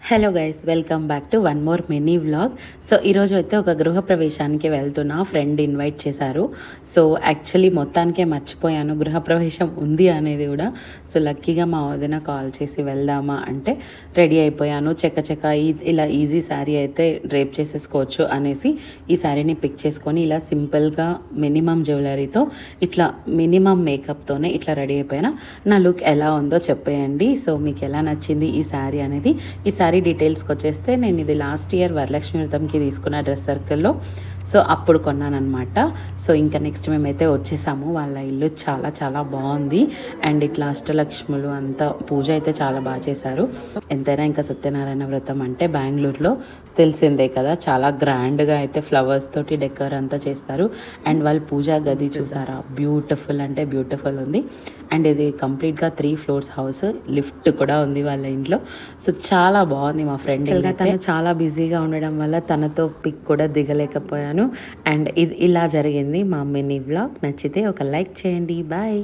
Hello guys, welcome back to one more mini vlog. So ఈరోజు అయితే ఒక గృహప్రవేశానికి వెళ్తున్నా. ఫ్రెండ్ ఇన్వైట్ చేశారు. సో యాక్చువల్లీ మొత్తానికే మర్చిపోయాను గృహప్రవేశం ఉంది అనేది కూడా. సో లక్కీగా మా వదిన కాల్ చేసి వెళ్దామా అంటే రెడీ అయిపోయాను. చెక్క ఇలా ఈజీ శారీ అయితే డ్రేప్ చేసేసుకోవచ్చు అనేసి ఈ శారీని పిక్ చేసుకొని ఇలా సింపుల్గా మినిమం జ్యువెలరీతో ఇట్లా మినిమం మేకప్తోనే ఇట్లా రెడీ అయిపోయినా. నా లుక్ ఎలా ఉందో చెప్పేయండి. సో మీకు ఎలా నచ్చింది ఈ శారీ అనేది. ఈ శారీ డీటెయిల్స్కి వచ్చేస్తే నేను ఇది లాస్ట్ ఇయర్ వరలక్ష్మి వ్రతంకి తీసుకున్న డ్రెస్ సర్కిల్లో. సో అప్పుడు కొన్నానమాట. సో ఇంకా నెక్స్ట్ మేమైతే వచ్చేసాము. వాళ్ళ ఇల్లు చాలా చాలా బాగుంది. అండ్ ఇట్లా అష్టలక్ష్ములు అంతా పూజ అయితే చాలా బాగా చేశారు. ఎంతైనా ఇంకా సత్యనారాయణ వ్రతం అంటే బెంగళూరులో తెలిసిందే కదా, చాలా గ్రాండ్గా అయితే ఫ్లవర్స్ తోటి డెకర్ అంతా చేస్తారు. అండ్ వాళ్ళు పూజా గది చూసారా, బ్యూటిఫుల్ అంటే బ్యూటిఫుల్ ఉంది. అండ్ ఇది కంప్లీట్గా 3 floors హౌస్, లిఫ్ట్ కూడా ఉంది వాళ్ళ ఇంట్లో. సో చాలా బాగుంది. మా ఫ్రెండ్ తను చాలా బిజీగా ఉండడం వల్ల తనతో పిక్ కూడా దిగలేకపోయాను. అండ్ ఇది ఇలా జరిగింది మా మినీ వ్లాగ్. నచ్చితే ఒక లైక్ చేయండి. బాయ్.